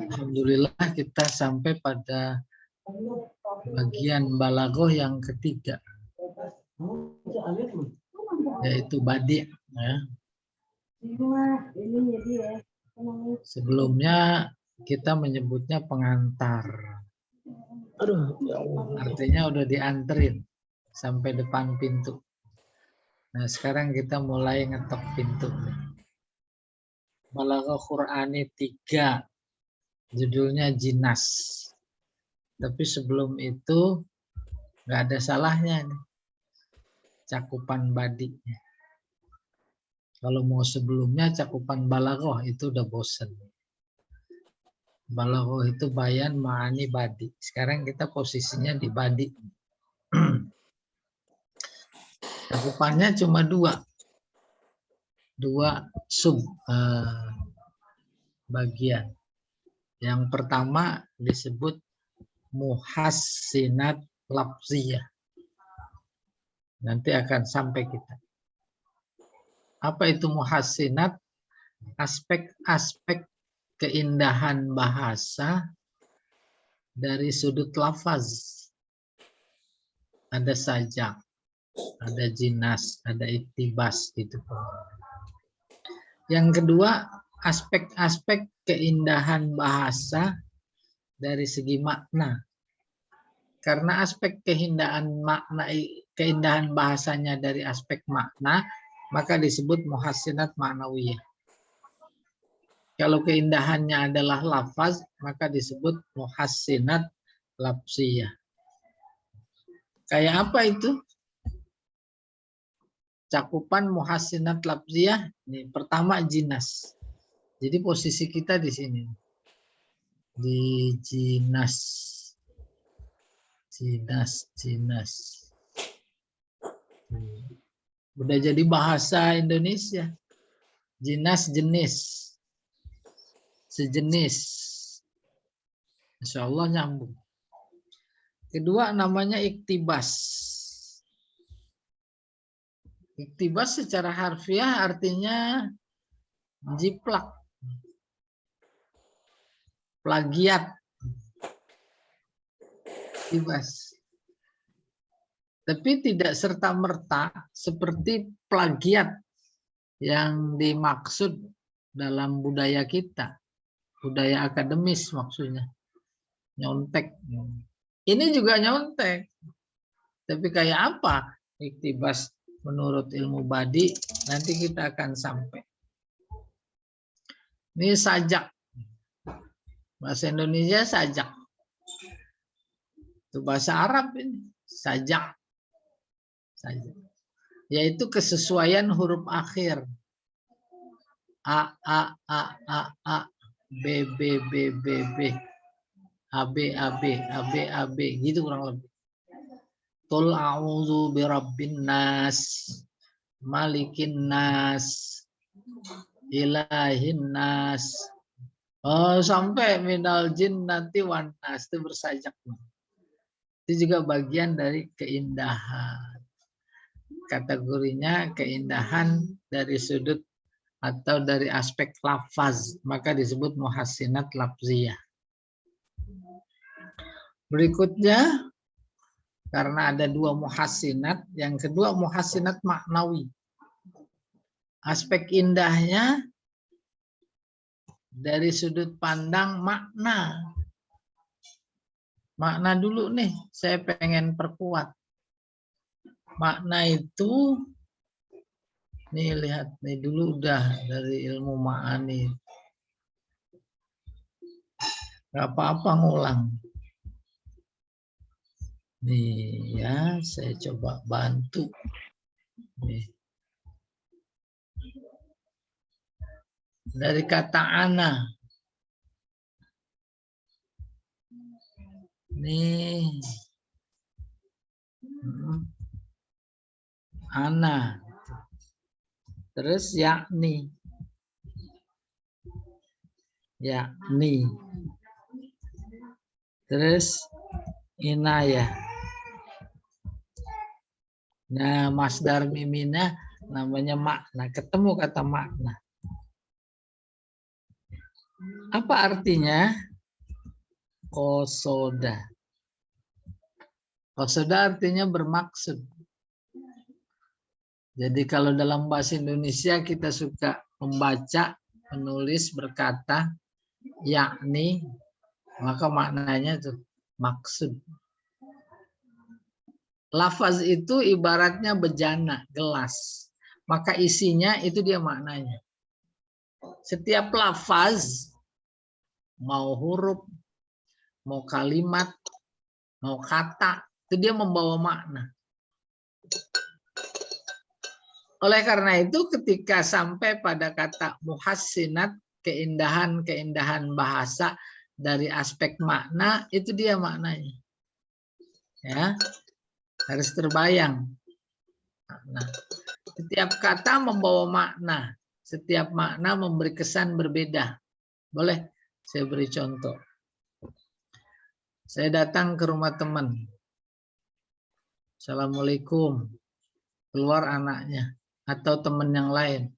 Alhamdulillah kita sampai pada bagian balaghah yang ketiga, yaitu badi'. Ya. Sebelumnya kita menyebutnya pengantar. Artinya udah dianterin sampai depan pintu. Nah sekarang kita mulai ngetok pintu. Balaghah Qur'ani 3, judulnya Jinas. Tapi sebelum itu nggak ada salahnya nih, cakupan badi. Kalau mau sebelumnya cakupan balaghah itu udah bosen. Balaghah itu bayan, ma'ani, badi. Sekarang kita posisinya di badi. Cakupannya cuma dua sub bagian. Yang pertama disebut muhassinat lafziyah. Nanti akan sampai kita. Apa itu muhassinat? Aspek-aspek keindahan bahasa dari sudut lafaz. Ada sajak, ada jinas, ada iktibas gitu. Yang kedua, aspek-aspek keindahan bahasa dari segi makna. Karena aspek keindahan bahasanya dari aspek makna, maka disebut muhassinat ma'nawiyah. Kalau keindahannya adalah lafaz, maka disebut muhassinat lafziyah. Kayak apa itu? Cakupan muhassinat lafziyah. Ini pertama jinas. Jadi posisi kita di sini. Di jinas. Jinas. Udah jadi bahasa Indonesia. Jinas jenis. Sejenis. Insya Allah nyambung. Kedua namanya iktibas. Iktibas secara harfiah artinya jiplak. Plagiat. Iktibas. Tapi tidak serta-merta seperti plagiat yang dimaksud dalam budaya kita. Budaya akademis maksudnya. Nyontek. Ini juga nyontek. Tapi kayak apa iktibas menurut ilmu badi? Nanti kita akan sampai. Ini sajak. Bahasa Indonesia sajak. Itu bahasa Arab ini. Sajak. Yaitu kesesuaian huruf akhir. A, B, AB, gitu kurang lebih. Qul a'udzu birabbin nas, malikin nas, ilahin nas. Oh, sampai minal jinnati wan nas, itu bersajak. Itu juga bagian dari keindahan. Kategorinya keindahan dari sudut atau dari aspek lafaz, maka disebut muhassinat lafziyah. Berikutnya, karena ada dua muhassinat, yang kedua muhassinat maknawi. Aspek indahnya dari sudut pandang makna. Makna dulu nih, saya pengen perkuat. Makna itu, nih lihat, nih dulu udah dari ilmu ma'ani. Gak apa-apa ngulang. Nih ya, saya coba bantu. Nih. Dari kata ana. Nih. Ana. Terus yakni. Yakni. Terus inayah. Nah, masdar miminah namanya makna. Ketemu kata makna. Apa artinya? Qosoda. Qosoda artinya bermaksud. Jadi kalau dalam bahasa Indonesia kita suka membaca, menulis, berkata, yakni, maka maknanya itu maksud. Lafaz itu ibaratnya bejana, gelas. Maka isinya itu dia maknanya. Setiap lafaz, mau huruf, mau kalimat, mau kata, itu dia membawa makna. Oleh karena itu ketika sampai pada kata muhassinat, keindahan-keindahan bahasa dari aspek makna, itu dia maknanya. Ya, harus terbayang. Nah, setiap kata membawa makna, setiap makna memberi kesan berbeda. Boleh saya beri contoh. Saya datang ke rumah teman. Assalamualaikum. Keluar anaknya atau teman yang lain.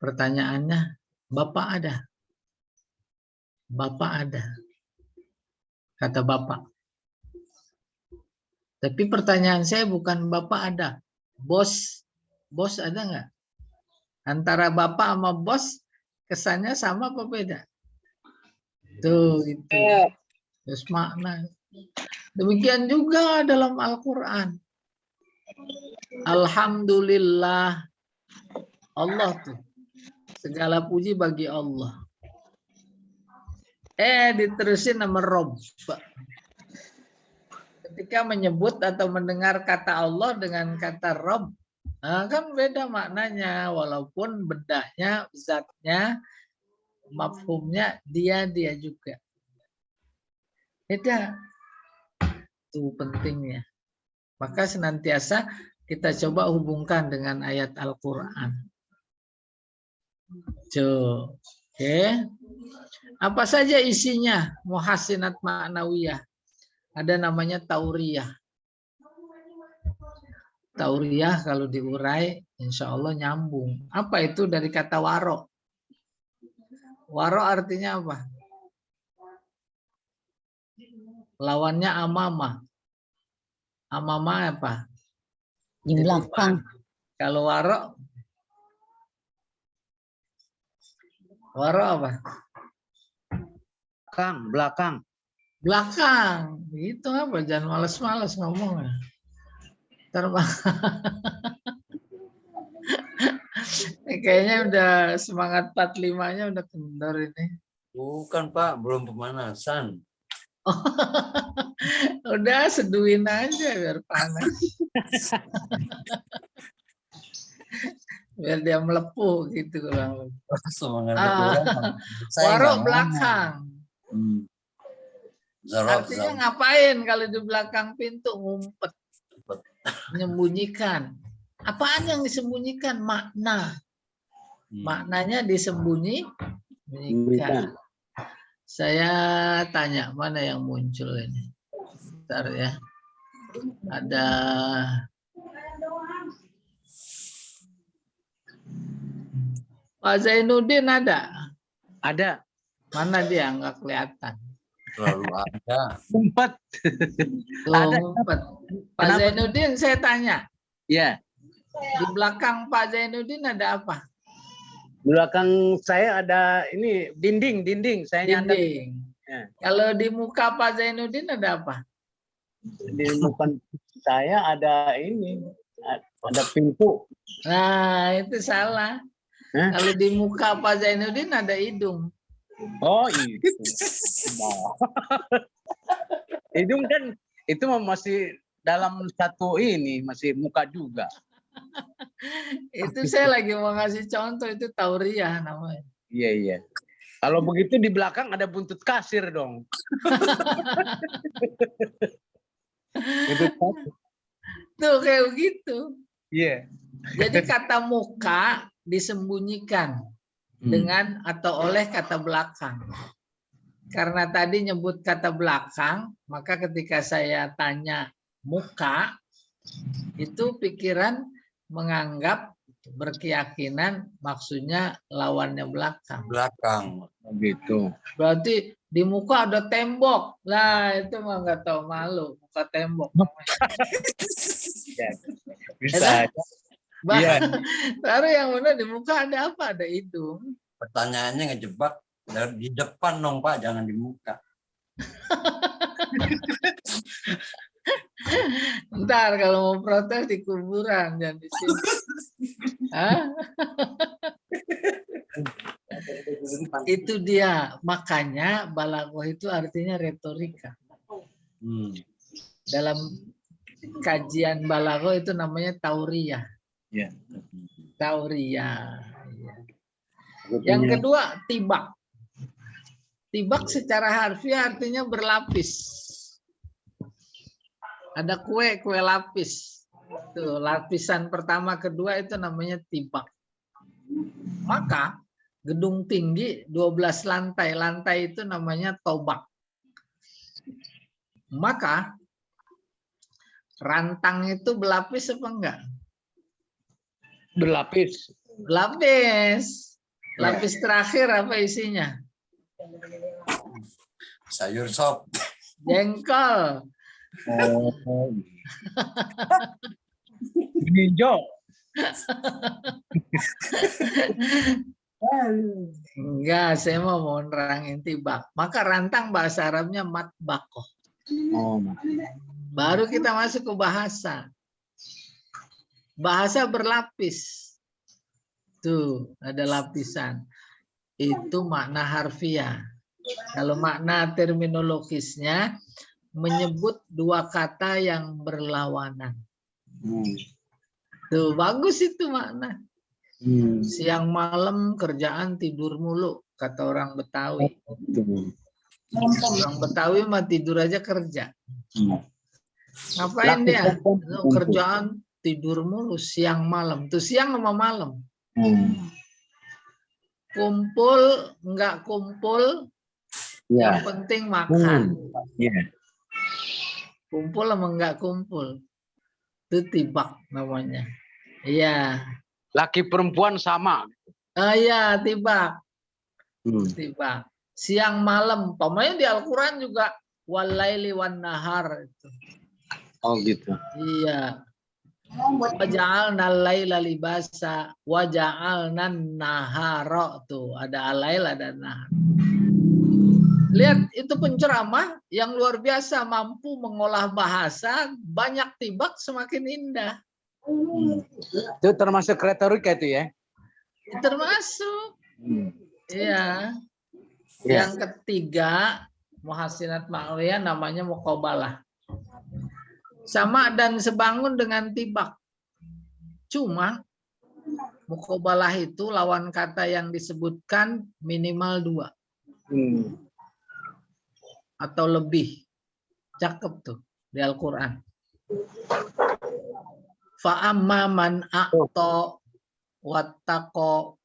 Pertanyaannya, Bapak ada? Bapak ada. Kata Bapak. Tapi pertanyaan saya bukan Bapak ada. Bos ada nggak? Antara Bapak sama bos kesannya sama apa beda? Tuh gitu. Terus makna. Demikian juga dalam Al-Quran. Alhamdulillah. Allah tuh. Segala puji bagi Allah. Diterusin nama Rob. Ketika menyebut atau mendengar kata Allah dengan kata Rob, kan beda maknanya. Walaupun bedanya, zatnya, mafhumnya dia juga. Beda. Itu pentingnya. Maka senantiasa kita coba hubungkan dengan ayat Al-Quran. Oke. Apa saja isinya? Muhassinat ma'nawiyah. Ada namanya tauriyah. Tauriyah kalau diurai, insya Allah nyambung. Apa itu dari kata waro? Waro artinya apa? Lawannya amama. Amama apa? Di belakang. Kalau waro apa? Belakang. Belakang. Itu apa? Jangan males-males ngomongnya. Kayaknya udah semangat 45-nya udah kendor ini. Bukan Pak, belum pemanasan. Udah seduin aja biar panas. Biar dia melepuh gitu kurang. Warok belakang. Artinya ngapain kalau di belakang pintu? Ngumpet. Menyembunyikan. Apaan yang disembunyikan? Makna. Maknanya disembunyikan. Saya tanya, mana yang muncul ini? Bentar ya. Ada Pak Zainuddin ada? Ada. Mana dia? Nggak kelihatan. Selalu ada. Ngumpet. Ada. Pak Zainuddin saya tanya. Ya. Di belakang Pak Zainuddin ada apa? Di belakang saya ada ini dinding. Saya dinding. Ya. Kalau di muka Pak Zainuddin ada apa? Di muka saya ada ini, ada pintu. Nah, itu salah. Kalau di muka Pak Zainuddin ada hidung. Oh, itu. Hidung kan itu masih dalam satu ini, masih muka juga. Itu saya lagi mau ngasih contoh, itu tauriyah namanya. Iya. Kalau begitu di belakang ada buntut kasir dong. Tuh kayak begitu. Iya. Jadi kata muka disembunyikan dengan atau oleh kata belakang. Karena tadi nyebut kata belakang, maka ketika saya tanya muka, itu pikiran menganggap berkeyakinan maksudnya lawannya belakang. Belakang. Begitu. Berarti di muka ada tembok. Lah itu mah nggak tahu malu, muka tembok. Bisa. Iya. Baru yang benar di muka ada apa? Ada hidung. Pertanyaannya ngejebak di depan dong Pak, jangan di muka. Ntar kalau mau protes di kuburan, jangan di sini. Hah? Itu dia. Makanya balaghah itu artinya retorika. Dalam kajian balaghah itu namanya tauriyah. Ya. Tauriyah. Yang kedua, tibak. Tibak secara harfiah artinya berlapis. Ada kue lapis. Tuh, lapisan pertama, kedua itu namanya tibak. Maka gedung tinggi 12 lantai. Lantai itu namanya tobak. Maka rantang itu berlapis apa enggak? Berlapis. Lapis. Lapis terakhir apa isinya? Sayur sop. Jengkol. Oh. Hijau. Enggak, saya mau nerangin tibak. Maka rantang bahasa Arabnya matbakoh. Oh. Baru kita masuk ke bahasa. Bahasa berlapis. Tuh, ada lapisan. Itu makna harfiah. Kalau makna terminologisnya menyebut dua kata yang berlawanan. Tuh, bagus itu makna. Siang malam kerjaan tidur mulu, kata orang Betawi. Orang Betawi mah tidur aja kerja. Ngapain dia? Kerjaan tidur mulu siang malam. Tuh siang sama malam. Kumpul enggak kumpul, yang penting makan. Kumpul sama enggak kumpul, itu tibak namanya. Iya. Laki perempuan sama. Iya, tibak. Tibak. Siang malam. Pokoknya di Al-Quran juga walaili wan nahar itu. Oh gitu. Iya. Waja'alna laila libasa waja'alna nahara, tuh ada alail ada nahar. Lihat itu penceramah yang luar biasa, mampu mengolah bahasa, banyak tibak semakin indah. Itu termasuk retorika itu ya? Termasuk. Iya. Yang ketiga, muhasinat ma'liyah namanya muqabalah. Sama dan sebangun dengan tibak. Cuma muqabalah itu lawan kata yang disebutkan minimal 2 atau lebih. Cakep tuh di Al-Quran. Fa'amma man a'ta wattaqo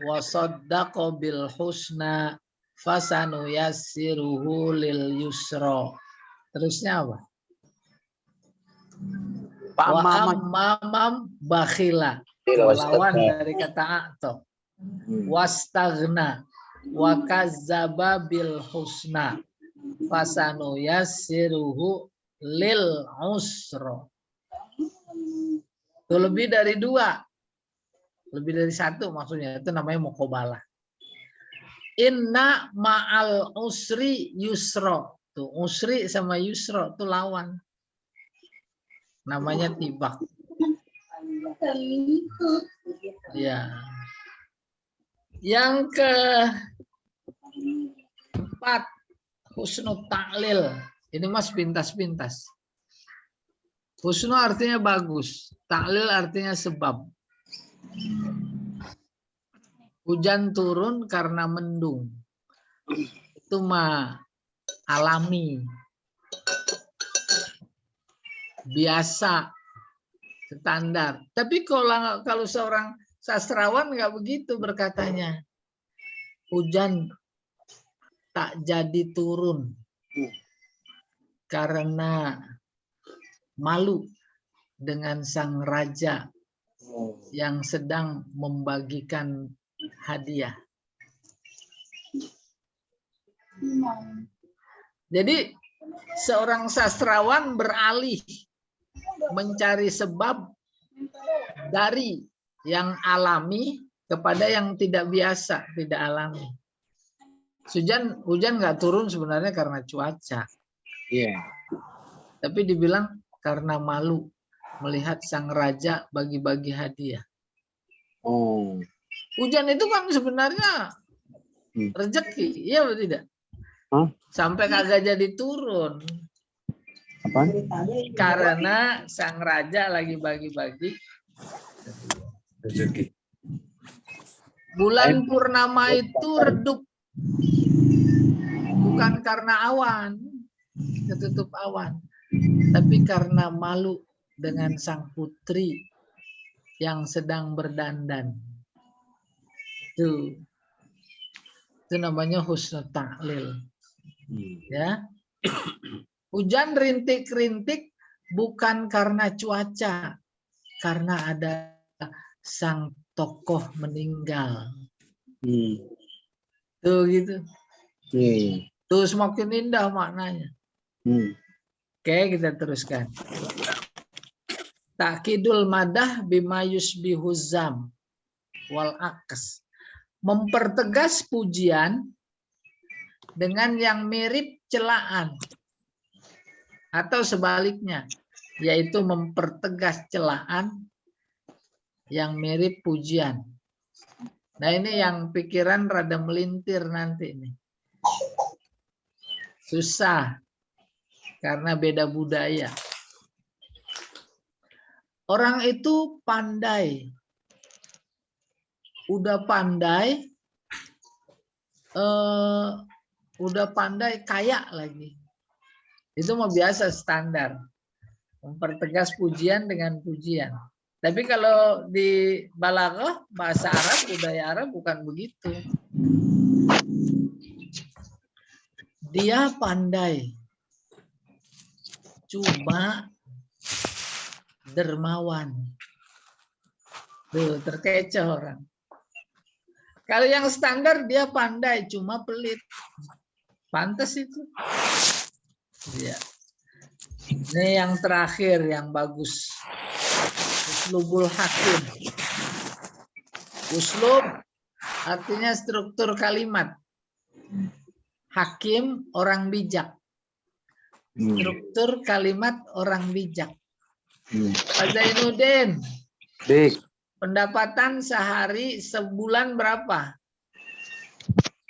wa saddaqa bil husna fasanu yassiruhu lil yusra. Terusnya apa? Wa ammam bakhila. Lawan dari kata a'ta. Wastaghna wa kazzaba bil husna fasanu yassiruhu lil usra. Itu lebih dari 2. Lebih dari 1 maksudnya. Itu namanya muqabalah. Inna ma'al usri yusra. Tuh, usri sama yusra itu lawan. Namanya tibak. Ya. Yang keempat, husnul ta'lil. Ini mas pintas-pintas. Husnu artinya bagus. Ta'lil artinya sebab. Hujan turun karena mendung. Itu mah alami. Biasa. Standar. Tapi kalau seorang sastrawan nggak begitu berkatanya. Hujan tak jadi turun karena malu dengan sang raja yang sedang membagikan hadiah. Jadi seorang sastrawan beralih mencari sebab dari yang alami kepada yang tidak biasa, tidak alami. Hujan nggak turun sebenarnya karena cuaca. Iya. Tapi dibilang karena malu melihat sang raja bagi-bagi hadiah. Oh. Hujan itu kan sebenarnya rezeki, iya atau tidak? Hah? Sampai kagak jadi turun. Apa? Karena sang raja lagi bagi-bagi. Rezeki. Bulan purnama itu redup. Bukan karena awan, ketutup awan. Tapi karena malu dengan sang putri yang sedang berdandan. Itu namanya husnul ta'lil. Ya. Hujan rintik-rintik bukan karena cuaca, karena ada sang tokoh meninggal. Tuh gitu. Tuh semakin indah maknanya. Oke, kita teruskan. Ta'kidul madah bima yusbihuzam wal aks. Mempertegas pujian dengan yang mirip celaan. Atau sebaliknya, yaitu mempertegas celaan yang mirip pujian. Nah ini yang pikiran rada melintir nanti nih. Susah, karena beda budaya. Orang itu pandai. Udah pandai kaya lagi. Itu mau biasa standar. Mempertegas pujian dengan pujian. Tapi kalau di balaghah, bahasa Arab, budaya Arab bukan begitu. Dia pandai. Cuma dermawan. Tuh, terkecoh orang. Kalau yang standar dia pandai, cuma pelit. Pantas itu. Ya. Ini yang terakhir yang bagus. Uslubul hakim. Uslub artinya struktur kalimat. Hakim orang bijak. Struktur kalimat orang bijak. Pak Zainuddin. Pendapatan sehari sebulan berapa?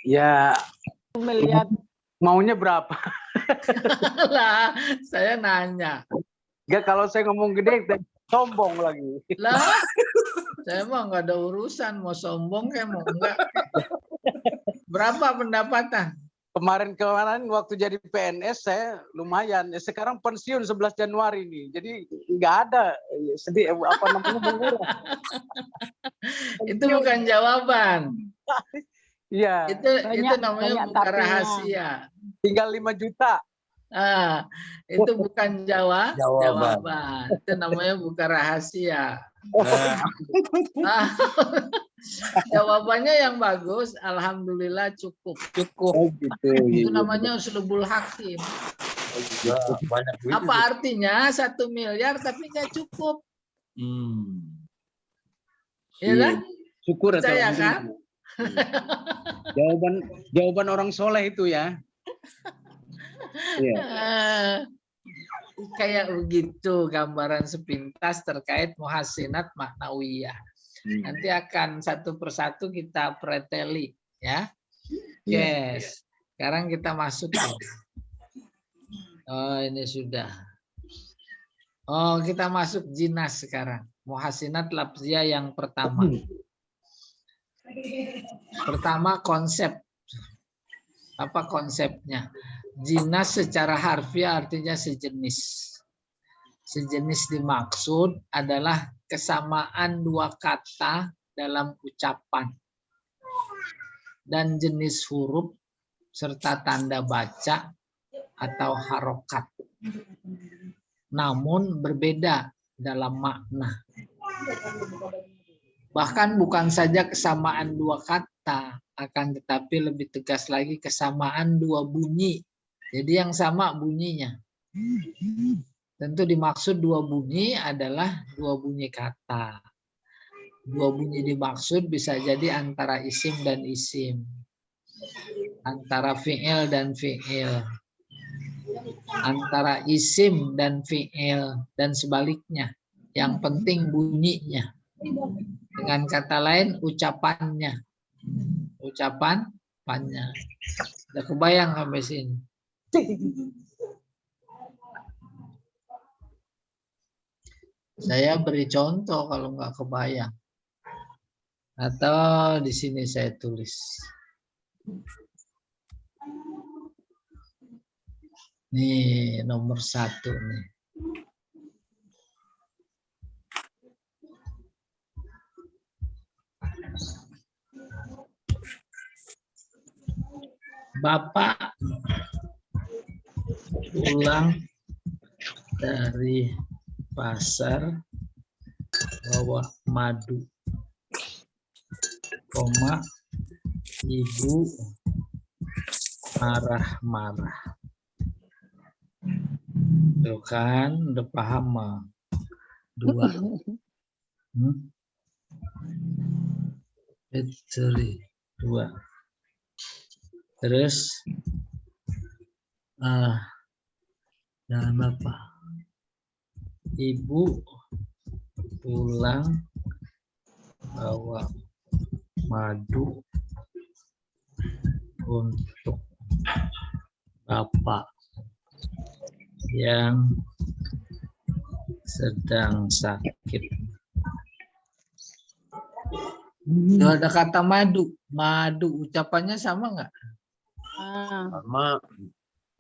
Ya, Melihat maunya berapa? Lah, saya nanya. Enggak, kalau saya ngomong gede, sombong lagi. Lah, saya mah nggak ada urusan mau sombong kayak mau enggak. Berapa pendapatan? Kemarin waktu jadi PNS saya lumayan. Sekarang pensiun 11 Januari nih. Jadi nggak ada sedih apa namanya mengurang. Itu bukan jawaban. Iya. Itu namanya banyak bukan tapinya. rahasia. Tinggal 5 juta. Itu bukan Jawaban. jawaban. Itu namanya bukan rahasia. Jawabannya yang bagus, alhamdulillah cukup. Oh, gitu. Itu namanya uslubul hakim. Banyak duit. Apa artinya 1 miliar tapi nggak cukup? Ya kan? Syukur atau Percaya kan? Jawaban orang soleh itu ya. Iya. Kayak begitu gambaran sepintas terkait muhasinat maknawiyah. Nanti akan satu persatu kita preteli ya. Yes. Sekarang kita masuk. Oh, ini sudah. Oh, kita masuk jinas sekarang. Muhasinat lafziyah yang pertama. Pertama konsep. Apa konsepnya? Jinas secara harfiah artinya sejenis. Sejenis dimaksud adalah kesamaan 2 kata dalam ucapan dan jenis huruf serta tanda baca atau harokat. Namun berbeda dalam makna. Bahkan bukan saja kesamaan dua kata, akan tetapi lebih tegas lagi kesamaan dua bunyi. Jadi yang sama bunyinya. Tentu dimaksud dua bunyi adalah dua bunyi kata. Dua bunyi dimaksud bisa jadi antara isim dan isim. Antara fi'il dan fi'il. Antara isim dan fi'il. Dan sebaliknya. Yang penting bunyinya. Dengan kata lain ucapannya. Ucapannya. Udah kebayang sampai sini? Saya beri contoh kalau nggak kebayang. Atau di sini saya tulis. Nih nomor 1 nih. Bapak pulang dari pasar bawa madu, ibu marah-marah. Tuh kan, udah paham mah. 2. Sorry, 2. Terus jangan apa? Ibu pulang bawa madu untuk bapak yang sedang sakit. Tuh ada kata madu. Madu ucapannya sama nggak?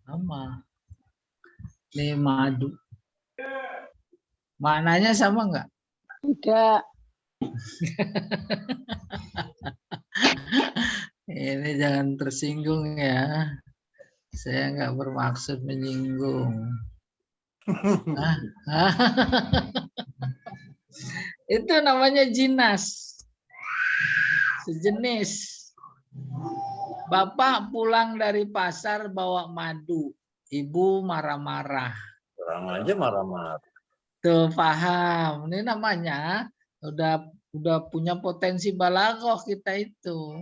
Sama. Ini madu. Maknanya sama nggak? Tidak. Ini jangan tersinggung ya. Saya nggak bermaksud menyinggung. Itu namanya jinas. Sejenis. Bapak pulang dari pasar bawa madu. Ibu marah-marah. Orang aja marah-marah. Tuh paham. Ini namanya udah punya potensi balaghah kita itu.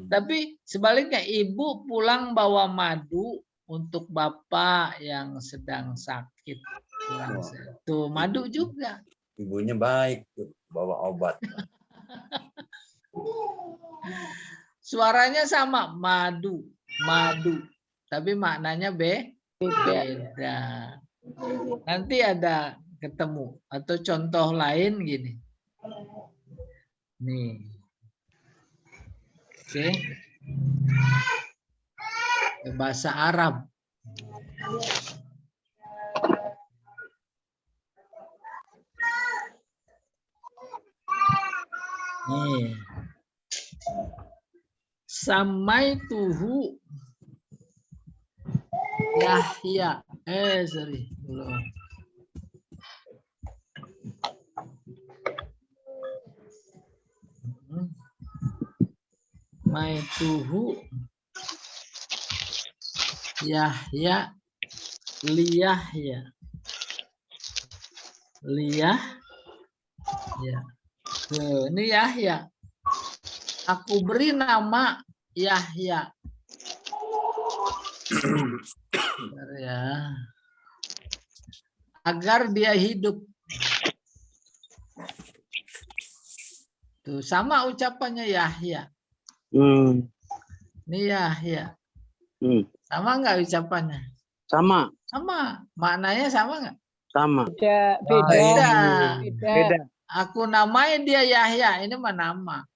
Tapi sebaliknya ibu pulang bawa madu untuk bapak yang sedang sakit. Tuh madu juga. Ibunya baik tuh, bawa obat. Suaranya sama, madu. Tapi maknanya beda. Nanti ada ketemu atau contoh lain gini. Nih. Oke. Bahasa Arab. Nih. Samaituhu Yahya. Sorry. Belum. Maituhu Yahya Liyahya. Ya. Ini Yahya. Aku beri nama Yahya. Ya. Agar dia hidup. Tuh sama ucapannya Yahya. Ini Yahya. Sama nggak ucapannya? Sama. Sama. Maknanya sama nggak? Sama. Beda. Aku namai dia Yahya. Ini mah nama.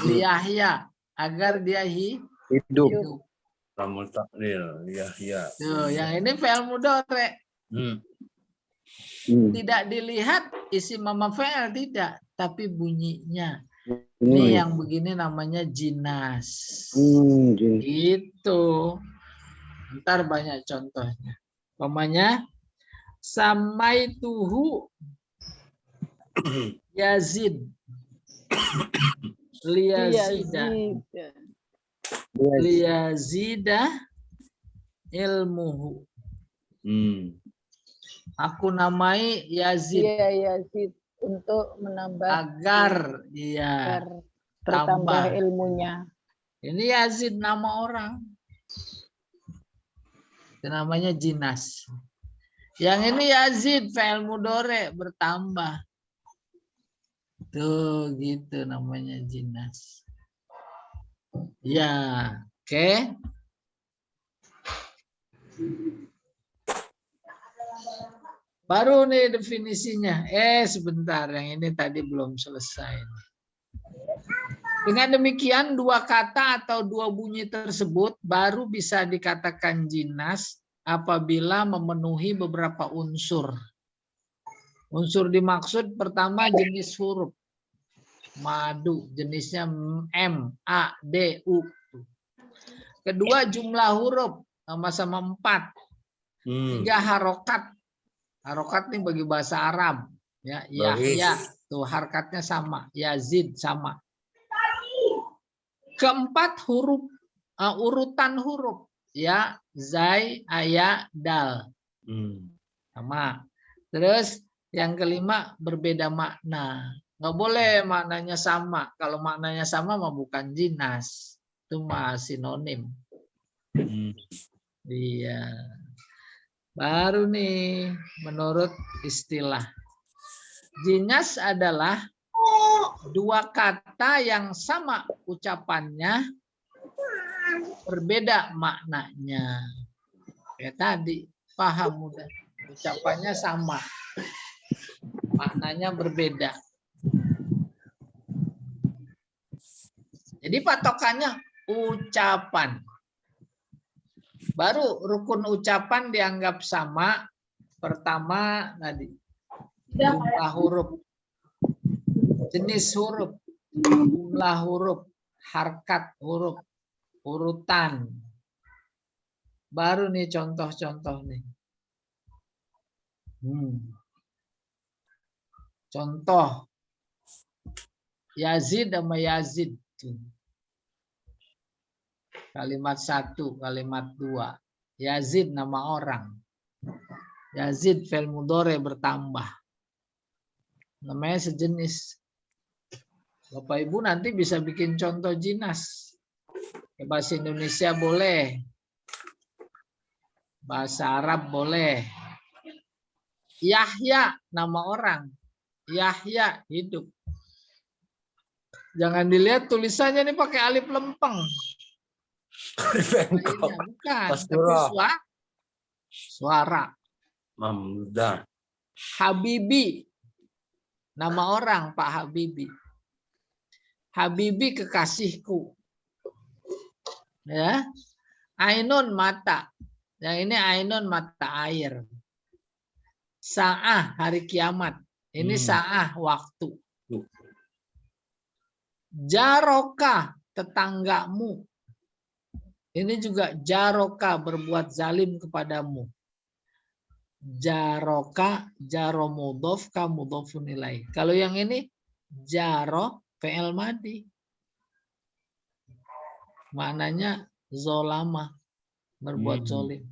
Yahya. Agar dia hidup. Kamu takdir, ya. Tuh, yang ini fi'il mudhari'. Tidak dilihat isi mama fi'il tidak, tapi bunyinya. Ini yang begini namanya jinas. Itu. Ntar banyak contohnya. Umpamanya samaituhu Yazid liyazida ilmuhu. Aku namai Yazid. Iya, Yazid untuk menambah Agar agar tambah. bertambah ilmunya. Ini Yazid nama orang. Itu namanya jinas. Yang ini Yazid fi'il mudhari bertambah. Tuh gitu namanya jinas. Ya, oke. Baru nih definisinya. Sebentar, yang ini tadi belum selesai. Dengan demikian dua kata atau dua bunyi tersebut baru bisa dikatakan jinas apabila memenuhi beberapa unsur. Unsur dimaksud pertama jenis huruf. Madu, jenisnya M, A, D, U. Kedua jumlah huruf, sama-sama 4. 3 harokat. Harokat nih bagi bahasa Arab. Ya, Yahya, tuh harokatnya sama. Yazid sama. Keempat huruf, urutan huruf. Ya, Zai, Aya, Dal. Sama. Terus yang kelima berbeda makna. Nggak boleh maknanya sama. Kalau maknanya sama mah bukan jinas. Itu mah sinonim. Iya. Baru nih menurut istilah. Jinas adalah dua kata yang sama ucapannya, berbeda maknanya. Kayak tadi, paham udah. Ucapannya sama. Maknanya berbeda. Jadi patokannya ucapan. Baru rukun ucapan dianggap sama. Pertama tadi jumlah huruf, jenis huruf, jumlah huruf, harkat huruf, urutan. Baru nih contoh-contoh nih. Contoh Yazid sama Yazid. Kalimat 1, kalimat 2. Yazid nama orang. Yazid fi'il mudhari bertambah. Namanya sejenis. Bapak Ibu nanti bisa bikin contoh jinas. Bahasa Indonesia boleh. Bahasa Arab boleh. Yahya nama orang. Yahya hidup. Jangan dilihat tulisannya ini pakai alif lempeng. Bukan, tapi suara. Mamda. Habibi. Nama orang Pak Habibi. Habibi kekasihku. Ya. Ainun mata. Yang ini ainun mata air. Sa'ah hari kiamat. Ini sa'ah waktu. Jaroka tetanggamu. Ini juga jaroka berbuat zalim kepadamu. Jaroka, jaro mudhof, ka mudhofun ilaih. Kalau yang ini jaro fi'il madi. Maknanya zolama, berbuat zalim.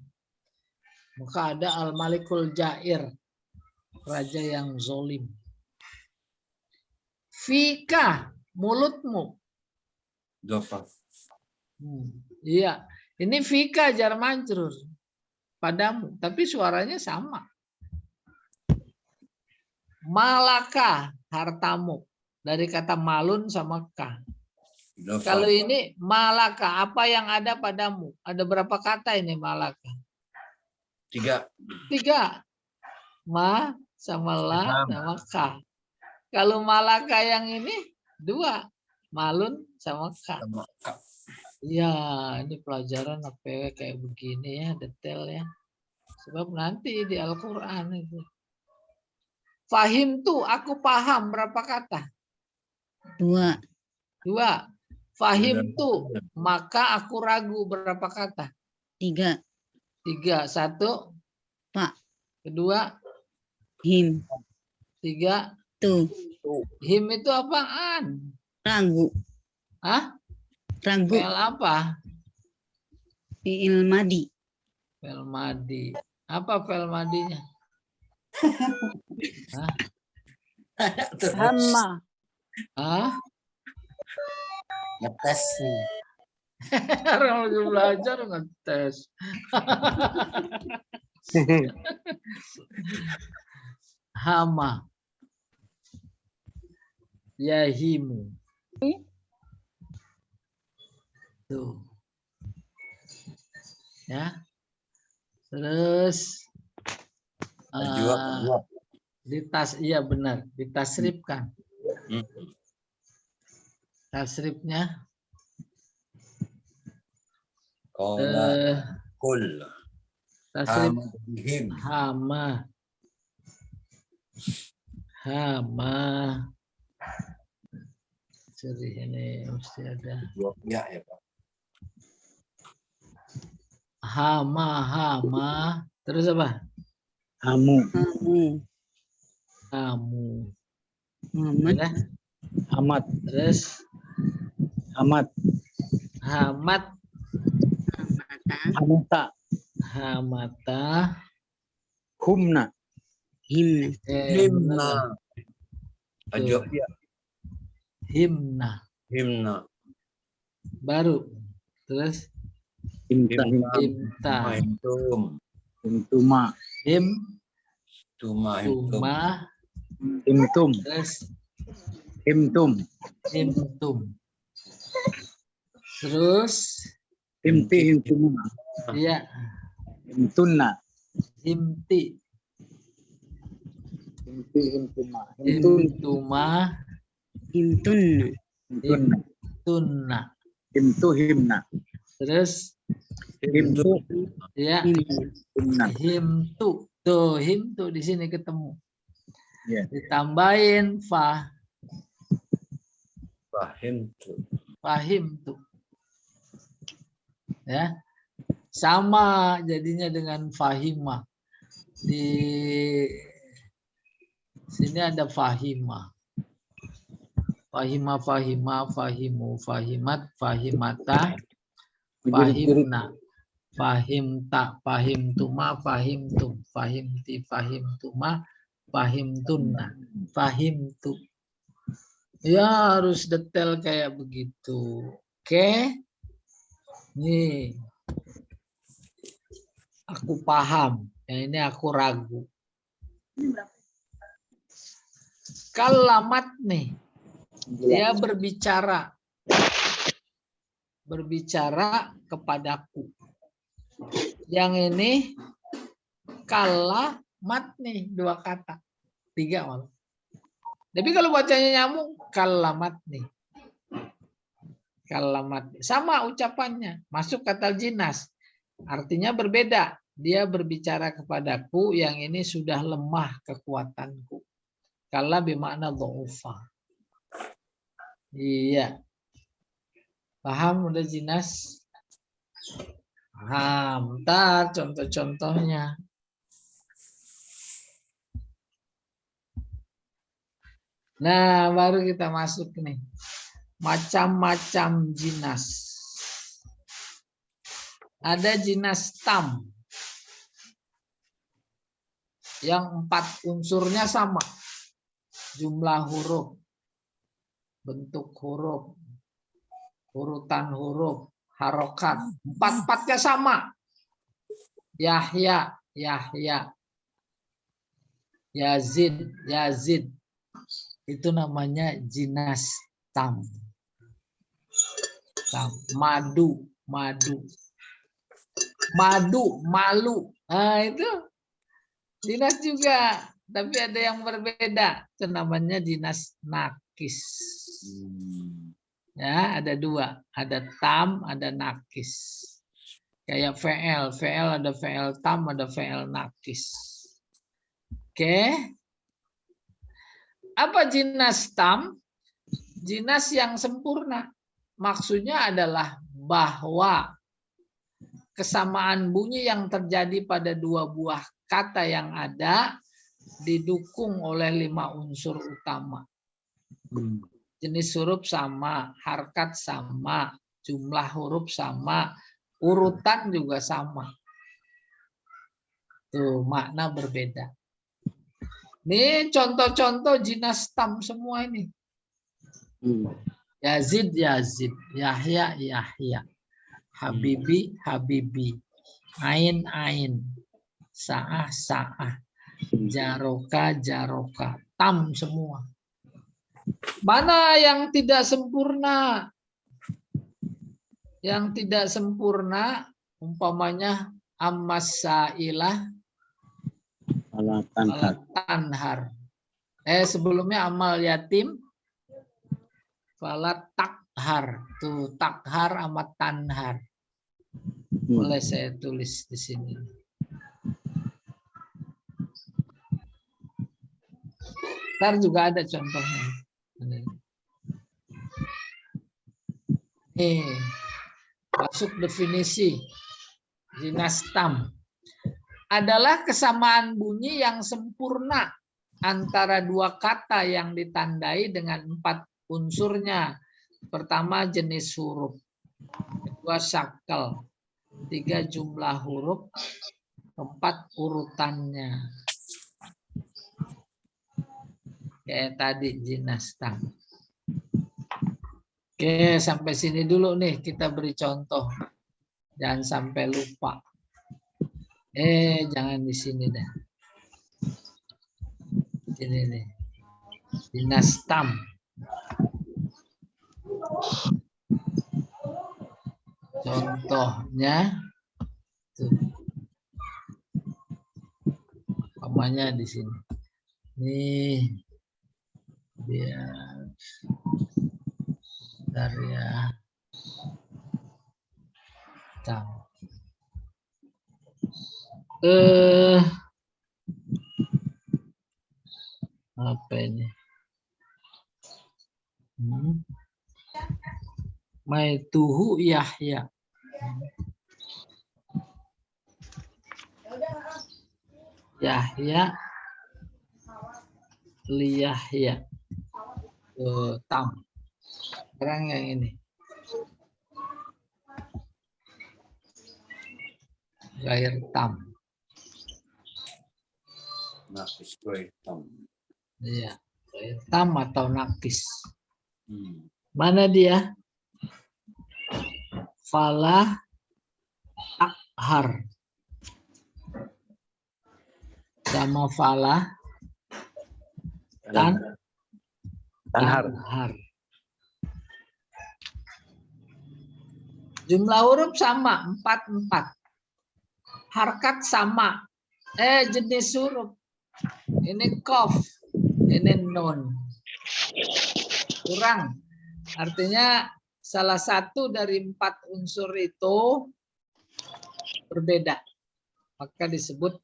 Maka ada al-malikul jair, raja yang zalim. Fika, mulutmu. Iya, ini fika jar majrur padamu, tapi suaranya sama. Malaka hartamu dari kata malun sama ka. Kalau ini malaka apa yang ada padamu? Ada berapa kata ini malaka? 3. Ma sama la sama ka. Kalau malaka yang ini 2, malun sama ka. Ya, ini pelajaran APW kayak begini ya, detail ya. Sebab nanti di Al-Quran itu. Fahim tuh, aku paham berapa kata? 2. 2. Fahim tu, maka aku ragu. Berapa kata? 3. 3. 1. Pak. Kedua. Him. 3. Tu. Him itu apaan? Ragu. Hah? Ragu. Fi'il apa? Fi'il madi. Fi'il madi. Apa fi'il madinya? Hah? Hamma. Hah? Ngetes nih. Orang lagi belajar ngetes. Hama. Yahimu. Tuh. Ya. Terus Ajwa. iya benar, ditasrifkan. Hmm. Tasrifnya Kola. Kul. tasrif Him. hama. Jadi ini mesti ada Ya, ya Pak. hama. Terus apa? Hamu. Kamu. Muhammad. Ada? Amat. Terus Amat. hamat, Hamata. hamata, Humna. Himna. Himna. Ajwa. himna. Himna. Baru. Terus Himta. himta, Himtum. Himtuma. Tuma. Himtum. tuma, Himtum. terus Himtum. himtum. Terus Himti. Himtuma. ya Himtunna. himti, Himti. Himtuma. Himtun. himtuma, Himtunna. Himtunna. tunna. Himtu. Himna. Terus Himtu. ya Himna. Himna. himtu. Tuh, himtu di sini ketemu. Ya. Ditambahin fa, Fahimtu. fahimtu. Ya. Sama jadinya dengan fahima. Di sini ada fahima. Fahima, fahimu, fahimat, fahimata, fahimna, fahimta, fahimtuma, fahimtum, fahimti, fahimtuma, fahimtunna, fahimtu. Ya harus detail kayak begitu. Oke. Nih. Aku paham. Yang ini aku ragu. Kalamat nih. Dia berbicara. Berbicara kepadaku. Yang ini kalamat nih, 2 kata. 3 malah. Tapi kalau bacanya nyambung, kalamat nih. Kalamat. Sama ucapannya. Masuk kata jinas. Artinya berbeda. Dia berbicara kepadaku, yang ini sudah lemah kekuatanku. Kala bermakna dha'ufa. Iya. Paham udah jinas? Paham. Ntar contoh-contohnya. Nah, baru kita masuk nih. Macam-macam jinas. Ada jinas tam. Yang 4 unsurnya sama. Jumlah huruf. Bentuk huruf. Urutan huruf. Harokat. 4-4-nya sama. Yahya. Yahya. Yazid. Yazid. Itu namanya jinas tam. Tam. Madu. Madu. Madu. Malu. Nah itu. Jinas juga. Tapi ada yang berbeda. Itu namanya jinas nakis. Ya, ada 2. Ada tam, ada nakis. Kayak VL. VL ada VL tam, ada VL nakis. Oke. Apa jinas tam? Jinas yang sempurna. Maksudnya adalah bahwa kesamaan bunyi yang terjadi pada dua buah kata yang ada didukung oleh 5 unsur utama. Jenis huruf sama, harkat sama, jumlah huruf sama, urutan juga sama. Tuh, makna berbeda. Ini contoh-contoh jinas tam semua ini. Yazid, Yazid, Yahya, Yahya, Habibi, Habibi, Ain, Ain, Sa'ah, Sa'ah, Jaroka, Jaroka, tam semua. Mana yang tidak sempurna? Yang tidak sempurna, umpamanya ammas sa'ilah, tanhar. Sebelumnya amal yatim, falat takhar. Tuh, takhar amat tanhar. Boleh saya tulis di sini. Ntar juga ada contohnya. Nih, masuk definisi. Jinas tam adalah kesamaan bunyi yang sempurna antara dua kata yang ditandai dengan 4 unsurnya. Pertama jenis huruf, kedua syakal, 3 jumlah huruf, 4 urutannya. Kayak tadi jinas tam. Oke, sampai sini dulu nih kita beri contoh. Jangan sampai lupa. Jangan di sini dah. Ini nih. Jinas tam. Contohnya tuh. Umpamanya di sini. Nih. Biar bentar ya. Tam. Apa ini? Maituhu Yahya. Yahya liyahya. Tam. Sekarang yang ini. Gair tam. Nakis gair tam. Iya, gair tam atau nakis. Mana dia? Falah takhar. Sama falah tanhar. Jumlah huruf sama, 4. Harkat sama. Jenis huruf. Ini qaf, ini nun. Kurang. Artinya salah satu dari 4 unsur itu berbeda. Maka disebut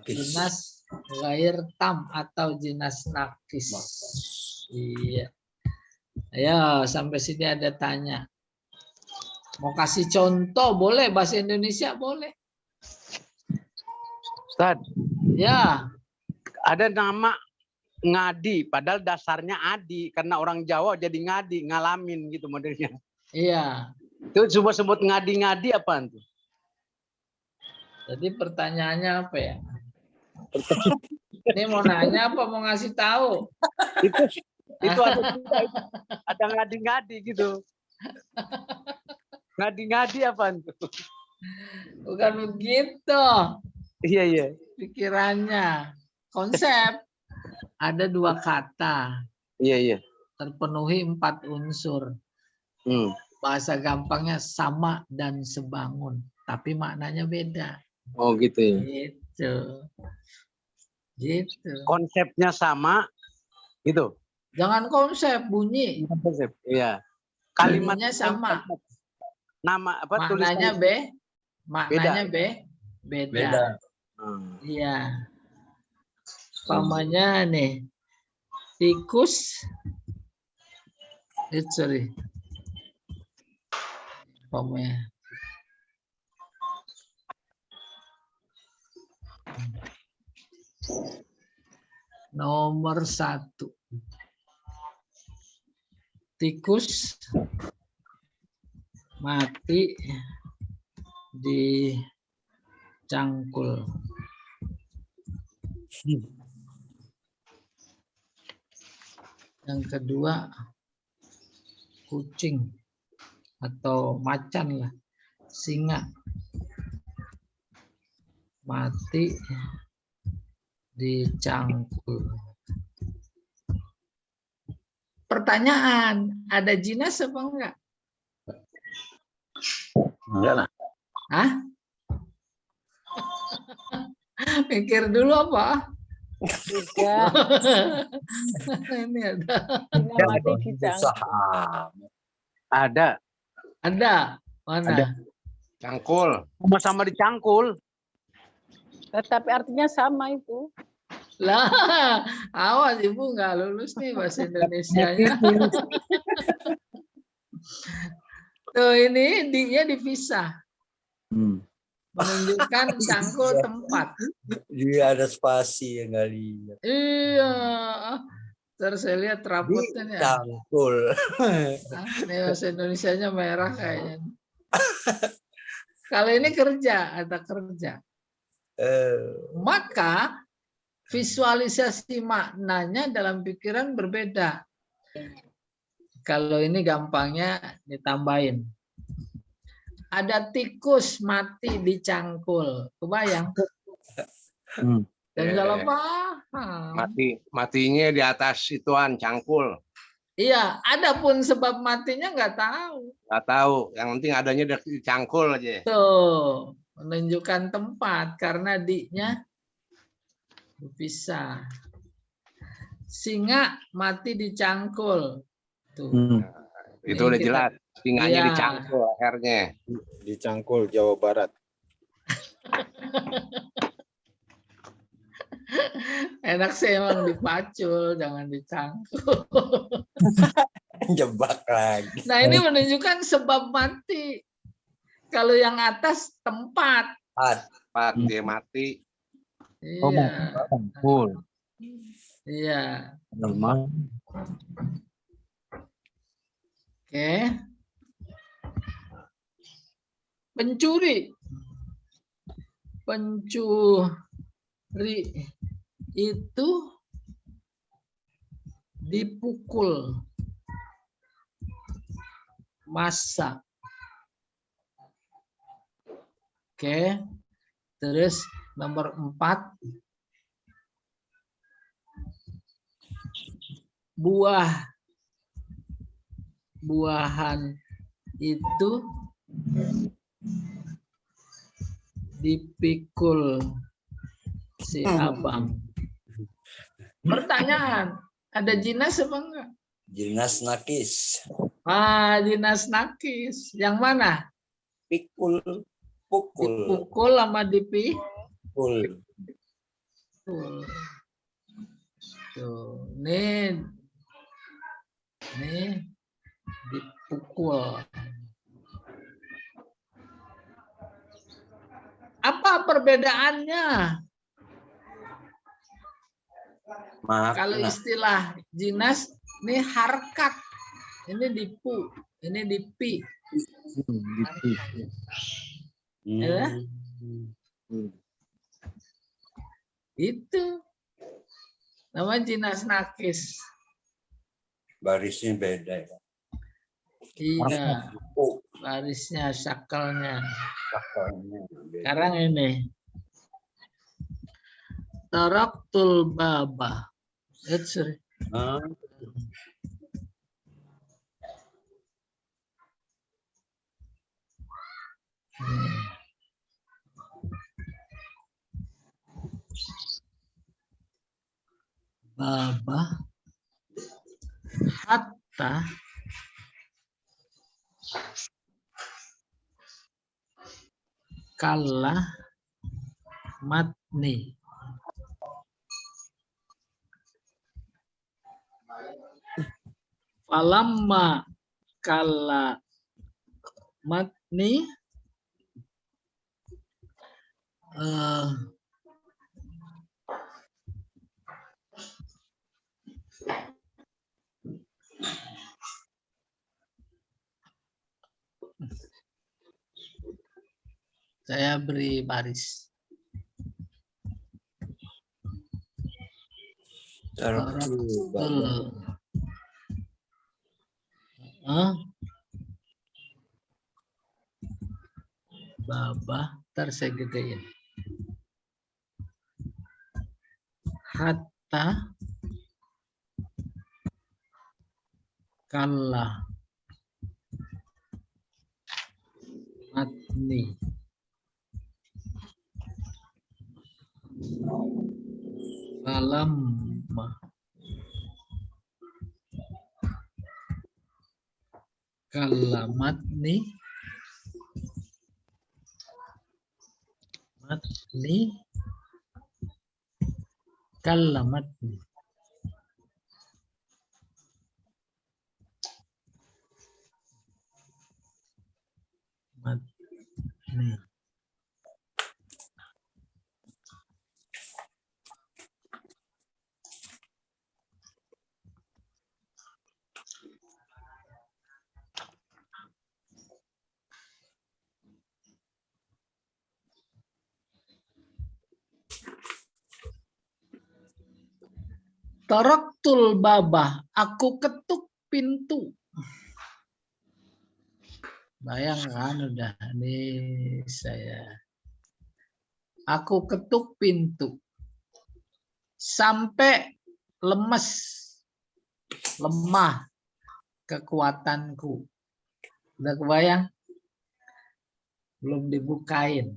jinas ghair tam atau jinas nakis. Iya. Ayo, sampai sini ada tanya. Mau kasih contoh boleh, bahasa Indonesia boleh. Ustaz, Ya. ada nama ngadi, padahal dasarnya adi. Karena orang Jawa jadi ngadi, ngalamin gitu modelnya. Iya. Itu coba sebut ngadi-ngadi apaan tuh? Jadi pertanyaannya apa ya? Ini mau nanya apa mau ngasih tahu? Itu ada ngadi-ngadi gitu. Ngadi-ngadi apaan tuh? Bukan begitu. Iya. Pikirannya. Konsep. Ada 2 kata. Iya. Terpenuhi 4 unsur. Bahasa gampangnya sama dan sebangun. Tapi maknanya beda. Oh gitu ya. Gitu. Konsepnya sama gitu. Jangan konsep, bunyi. Konsep. Iya. Kalimatnya sama. Nama apa maknanya tulisannya? Maknanya beda. Iya. Umpamanya nih. Tikus Sorry. Pomnya. Nomor 1. Tikus mati di cangkul. Yang kedua, kucing atau macan lah, singa mati di cangkul. Pertanyaan, ada jinas apa enggak? Enggak lah. Hah? Pikir dulu apa? Tiga. Ini ada. Singa mati di Susah cangkul. amat. Ada. Ada. Mana? Ada. Cangkul. Sama-sama dicangkul. Tapi artinya sama itu. Lah, awas Ibu nggak lulus nih bahasa Indonesianya. Tuh ini dia dipisah. Menunjukkan cangkul tempat. Dia ada spasi yang nggak lihat. Iya. Terus saya lihat rapotnya nih. Cangkul. Ini bahasa Indonesianya merah kayaknya. Kalau ini kerja, ada kerja. Maka visualisasi maknanya dalam pikiran berbeda. Kalau ini gampangnya ditambahin. Ada tikus mati di cangkul. Kebayang? Dan salah paham. Matinya di atas ituan cangkul. Iya, adapun sebab matinya nggak tahu. Nggak tahu. Yang penting adanya di cangkul aja. Tuh, menunjukkan tempat karena di-nya berpisah. Singa mati di cangkul. Tuh. Itu udah Ini jelas. Singanya Iya. di cangkul akhirnya. Di Cangkul, Jawa Barat. Enak sih emang dipacul, jangan dicangkul. Jebak lagi. Nah ini menunjukkan sebab mati. Kalau yang atas tempat. Pak dia mati. Iya. Cangkul. Iya. Normal. Oke. Pencuri. Pencuri itu dipukul massa. Oke. Terus nomor 4. Buahan itu dipikul si abang. Pertanyaan, ada jinas apa enggak? Jinas nakis. Jinas nakis. Yang mana? Pikul. Pukul. Dipukul sama dipikul. Tuh, nih dipukul. Apa perbedaannya? Kalau istilah jinas, ini harkat, ini dipu, ini dipi. Ya? Itu nama jinas nakis. Barisnya beda ya. Iya, Oh, barisnya, sakalnya. sakalnya beda. Sekarang ini. Taraktul baba. Sorry. Ah, Baba hatta kalla matni. Falamma kala matni saya beri baris. Taraktul. Baba, ntar saya gedein. Hatta kalla matni falamma kalla matni kalla matni matni taraktul babah, aku ketuk pintu. Bayangkan udah nih saya. Aku ketuk pintu. Sampai lemes. Lemah kekuatanku. Udah kebayang? Belum dibukain.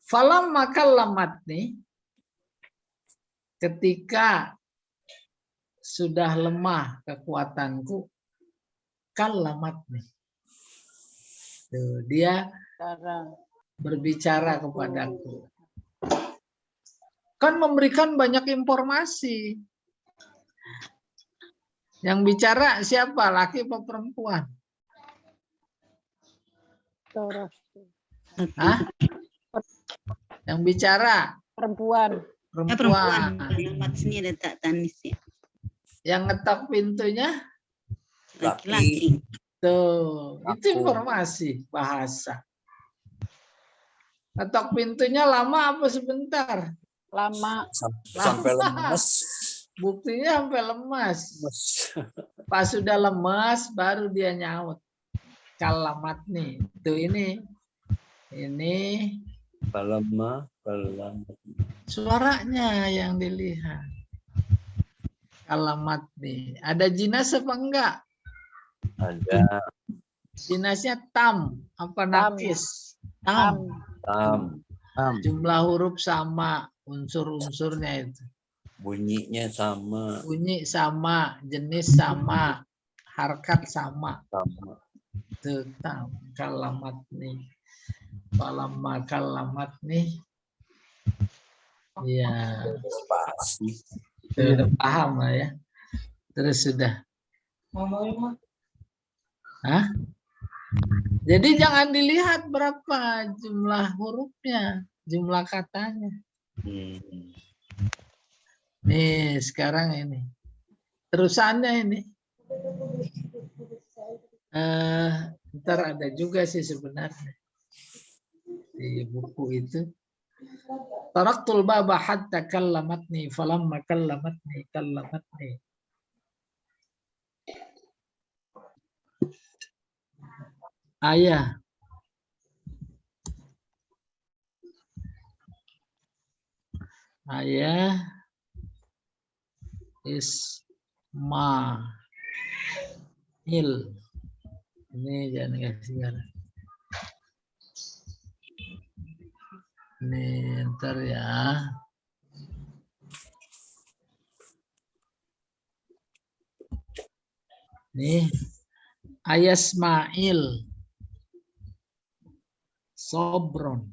Falamma kallamat nih. Ketika sudah lemah kekuatanku, kallamat nih. Tuh, dia berbicara kepadaku. Kan memberikan banyak informasi. Yang bicara siapa? Laki atau perempuan? Hah? Yang bicara? Perempuan. Perempuan. Alamat sini ada tak tanis ya. Yang ngetok pintunya? Laki-laki. Tuh, itu informasi bahasa. Ngetok pintunya lama apa sebentar? Lama. Sampai lemes. Buktinya sampai lemas. Pas sudah lemas baru dia nyaut. Kalamat nih. Tuh ini. Falamma. Suaranya yang dilihat. Kalamat nih. Ada jinas apa enggak? Ada. Jinasnya tam. Apa nakis? Tam. Jumlah huruf sama. Unsur-unsurnya itu. Bunyinya sama. Bunyi sama. Jenis sama. Harkat sama. Tuh tam. Kalamat nih. Falamma kalamat nih. Ya. Sudah paham lah ya. Terus sudah. Hah? Jadi jangan dilihat berapa jumlah hurufnya, jumlah katanya. Nih sekarang ini. Terusannya ini. Ntar ada juga sih sebenarnya. Di buku itu. Taraktul baba hatta kallamatni falamma kallamatni. Ayah. Ismail. Ini jangan kasih garis. Ini ntar ya. Nih. Ayasmail. Sobron.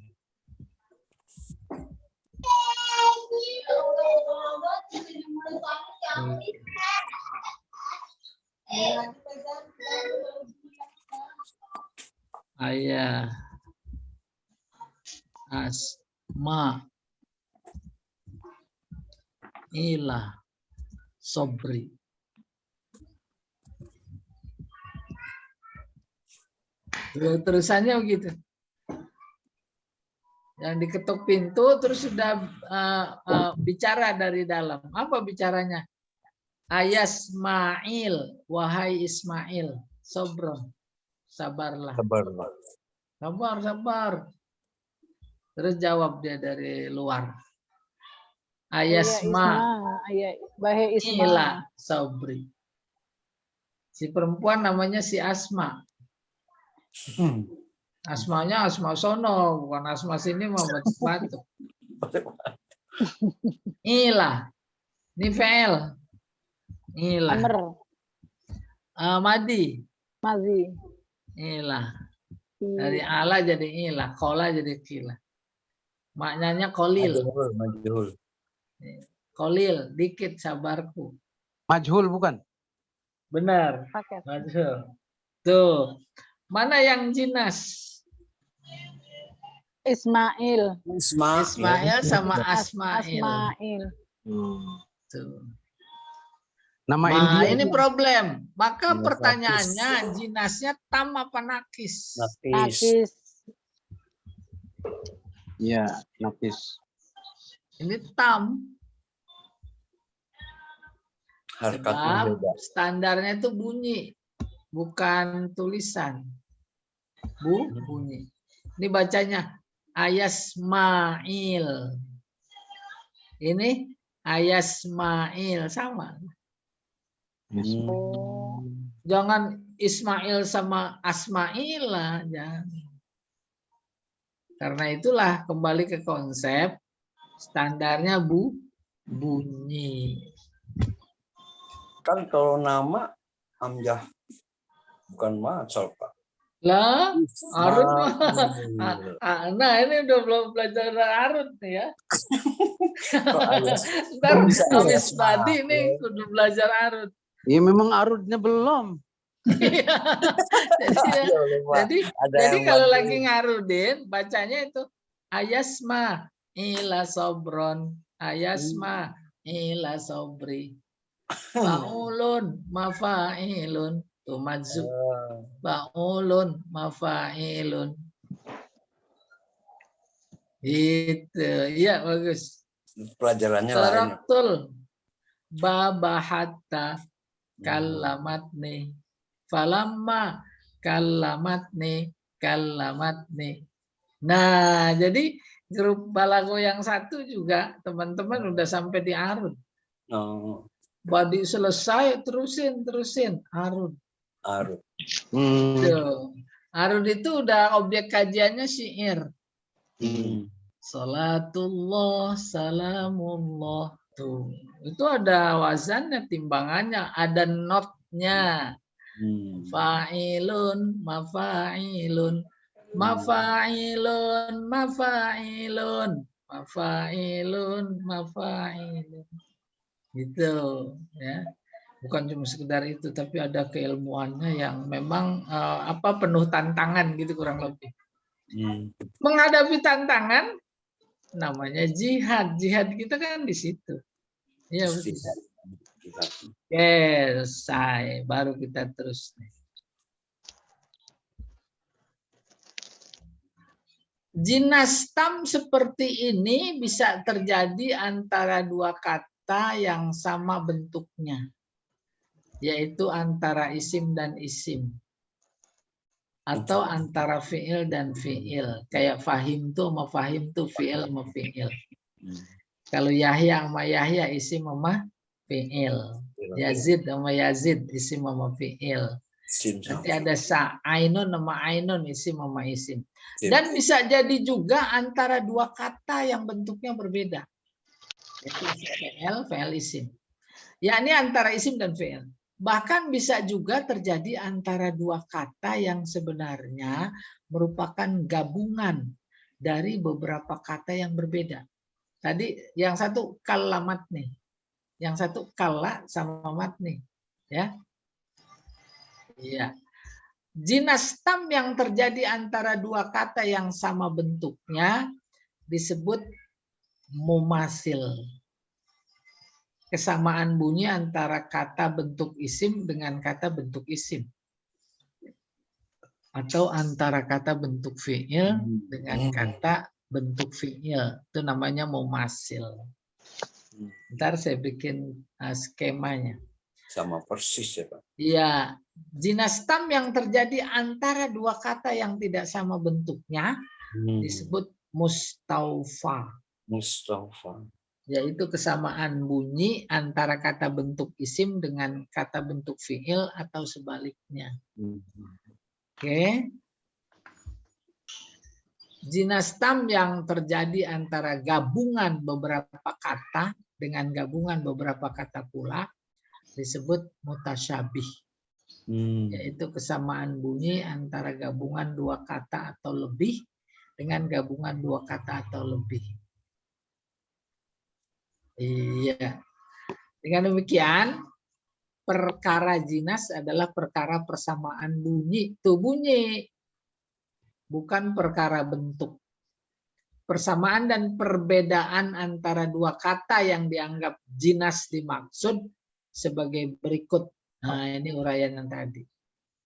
ayah, asma, ilah, sobri. Terusannya begitu. Yang diketuk pintu terus sudah bicara dari dalam. Apa bicaranya? Ayasmail, wahai Ismail, sobron, sabarlah. Sabar. Sabar. Terus jawab dia dari luar. Isma, Ayasma, Bahe Isma. ila, sobri. Si perempuan namanya si Asma. Asmanya Asma sono, bukan Asma sini mau batu. Ila, ini fi'il. Ila. Amr, Madi. Mazi. Ila. Dari ala jadi ila, kola jadi kila. Maknanya kolil. Majhul. Kolil, dikit sabarku. Majhul bukan? Benar. Paket. Majhul. Tuh. Mana yang jinas? Ismail. Ismail sama Asmail. Asmail. Tuh. Nama Nah, India ini problem. Maka Jinas pertanyaannya, jinasnya tam apa nakis? Nakis. Iya, nakis. Ini tam. Harkatnya Sebab beda. standarnya itu bunyi, bukan tulisan. Bunyi. Ini bacanya Ayasmail. Ini Ayasmail sama. Oh. Jangan Ismail sama Asmail lah, jangan. Karena itulah kembali ke konsep standarnya bunyi. Kan kalau nama hamzah bukan masal, Pak. Lah, Arut mah. Ismail. Nah, ini udah belum belajar Arut nih ya. Kok ayas? Ntar Kok bisa habis Ayasmail? mandi nih kudu belajar Arut. Ya memang arutnya belum. Iya. Jadi Ada jadi yang kalau bantu. lagi ngarudin bacanya itu Ayasma ila sobron, Ayasma ila sobri. Faulun mafailun, tuh madzub. Faulun mafailun. Itu, iya bagus. Pelajarannya lain. Taraktul babahatta kalamatni. Falamma kalamatni. Nah, jadi grup balago yang satu juga teman-teman udah sampai di arud. Oh, Badi selesai terusin arud. Arut. Tuh. Arud itu udah objek kajiannya syair. Salatullah salamullah. Tuh. Itu ada wazannya, timbangannya, ada notnya. Fa'ilun, mafailun, mafailun, mafailun. Gitu ya. Bukan cuma sekedar itu, tapi ada keilmuannya yang memang penuh tantangan gitu kurang lebih. Menghadapi tantangan namanya jihad. Jihad kita kan di situ. Iya betul. Selesai, baru kita terus. Jinas tam seperti ini bisa terjadi antara dua kata yang sama bentuknya, yaitu antara isim dan isim, atau antara fiil dan fiil. Kayak fahim tuh sama fahim tuh, fiil sama fiil. Kalau Yahya sama Yahya isim sama fiil. Yazid sama Yazid isim sama fiil. Nanti ada ainun sama ainun isim sama isim. Dan bisa jadi juga antara dua kata yang bentuknya berbeda. Yaitu fiil isim. Yakni antara isim dan fiil. Bahkan bisa juga terjadi antara dua kata yang sebenarnya merupakan gabungan dari beberapa kata yang berbeda. Tadi yang satu kalamat nih. Yang satu kala sama matni, ya. Iya. Jinas tam yang terjadi antara dua kata yang sama bentuknya disebut mumasil. Kesamaan bunyi antara kata bentuk isim dengan kata bentuk isim. Atau antara kata bentuk fi'il dengan kata bentuk fi'il. Itu namanya mumasil. Ntar saya bikin skemanya. Sama persis ya Pak. Iya, jinas tam yang terjadi antara dua kata yang tidak sama bentuknya disebut mustaufa. Mustafa. Yaitu kesamaan bunyi antara kata bentuk isim dengan kata bentuk fi'il atau sebaliknya. Oke. Jinas tam yang terjadi antara gabungan beberapa kata dengan gabungan beberapa kata pula disebut mutasyabih. Yaitu kesamaan bunyi antara gabungan dua kata atau lebih dengan gabungan dua kata atau lebih. Iya. Dengan demikian, perkara jinas adalah perkara persamaan bunyi. Itu bunyi, bukan perkara bentuk. Persamaan dan perbedaan antara dua kata yang dianggap jinas dimaksud sebagai berikut. Nah, ini uraian yang tadi.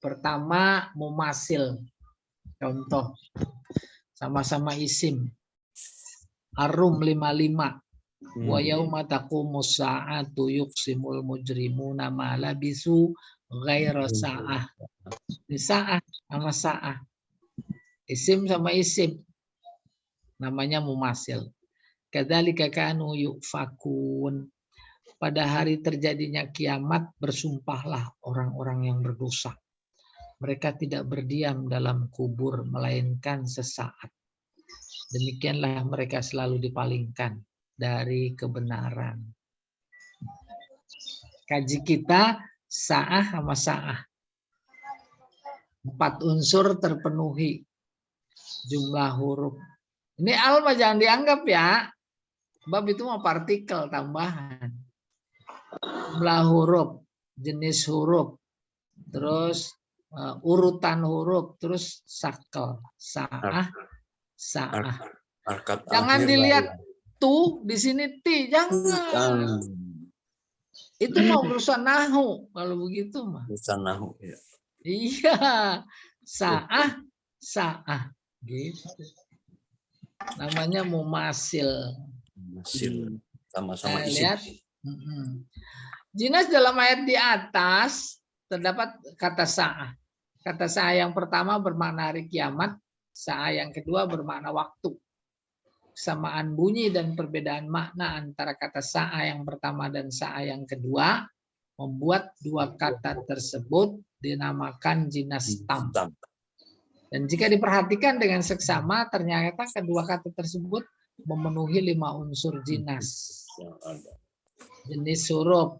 Pertama, mumasil. Contoh, sama-sama isim. Ar-Rum 55. Wa yauma taqumus sa'atu yuqsimul mujrimuna ma labisu ghaira sa'ah. Ini sa'ah sama sa'ah. Isim sama isim. Namanya mumasil. Kadzalika kanu yufakun. Pada hari terjadinya kiamat bersumpahlah orang-orang yang berdosa. Mereka tidak berdiam dalam kubur melainkan sesaat. Demikianlah mereka selalu dipalingkan dari kebenaran. Kaji kita sa'ah sama sa'ah. 4 unsur terpenuhi. Jumlah huruf. Ini alma jangan dianggap ya. Bab itu mau partikel tambahan. Jumlah huruf, jenis huruf, terus urutan huruf, terus sakel. Sa'ah, sa'ah. Jangan dilihat tuh di sini ti, jangan. Itu mau urusan nahu kalau begitu mah. Urusan nahu ya. Iya, sa'ah, sa'ah gitu. Namanya mumasil. Mumasil sama-sama isim. Lihat. Jinas dalam ayat di atas terdapat kata sa'ah. Kata sa'ah yang pertama bermakna hari kiamat, sa'ah yang kedua bermakna waktu. Kesamaan bunyi dan perbedaan makna antara kata sa'ah yang pertama dan sa'ah yang kedua membuat dua kata tersebut dinamakan jinas tam. Dan jika diperhatikan dengan seksama, ternyata kedua kata tersebut memenuhi 5 unsur jinas. Jenis huruf,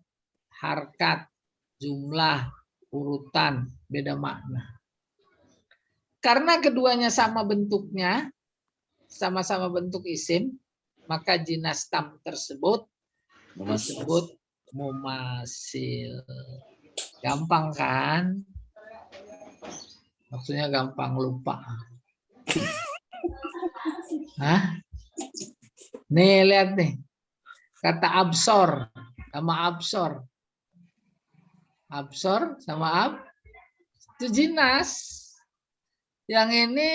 harkat, jumlah, urutan, beda makna. Karena keduanya sama bentuknya, sama-sama bentuk isim, maka jinas tam tersebut disebut mumasil. Gampang kan? Maksudnya gampang lupa. Hah? Nih lihat nih. Kata absor sama absor. Absor sama itu jinas. Yang ini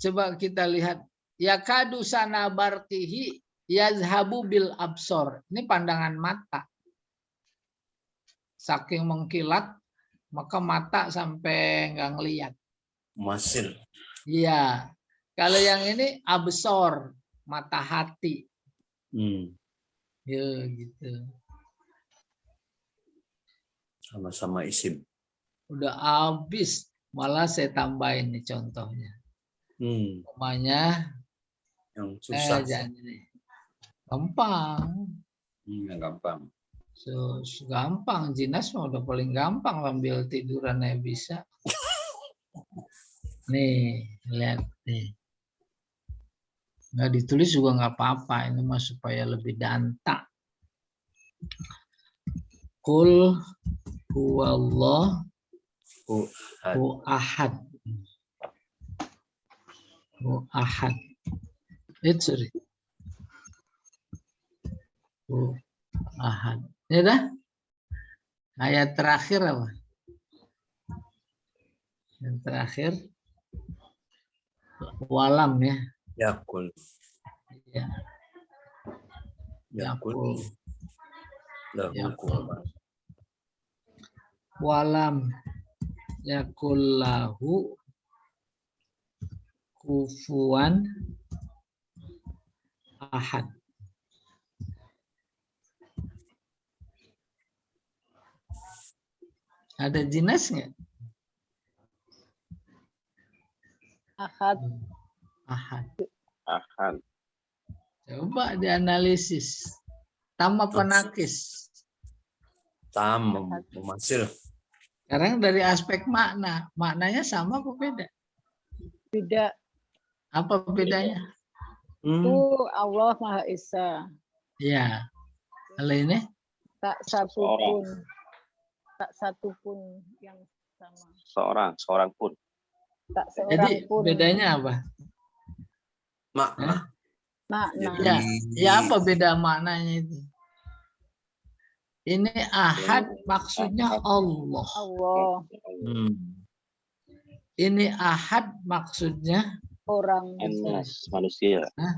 coba kita lihat. Yakadu sana barqihi yazhabu bil absor. Ini pandangan mata. Saking mengkilat maka mata sampai nggak ngelihat. Mumasil. Iya. Kalau yang ini absor, mata hati. Ya gitu. Sama-sama isim. Udah habis, malah saya tambahin nih contohnya. Namanya yang susah. Gampang. Yang gampang. Gampang, jinas mah udah paling gampang, ambil tiduran aja bisa. Nih, lihat nih. Nggak ditulis juga nggak apa-apa, ini mah supaya lebih danta. Qul huwallah ahad. Ahad. Sorry. Ahad. Ya dah? Ayat terakhir apa? Yang terakhir walam ya. Yakul. Ya. Yakul. Lahu Yakul. kufuwan. Walam yakullahu kufuwan ahad. Ada jenis nggak? Ahad. Ahad. Ahad. Coba dianalisis. Tama penakis. Tam memasil. Sekarang dari aspek makna. Maknanya sama apa beda? Tidak. Apa bedanya? Itu Allah Maha Esa. Ya. Kalau ini? Tak satu pun. Tak satu pun yang sama. Seorang pun. Tak seorang Jadi pun. bedanya apa? Makna. Makna. Ya, ya apa beda maknanya itu? Ini ahad maksudnya Allah. Allah. Ini ahad maksudnya Orang. Manusia. Ya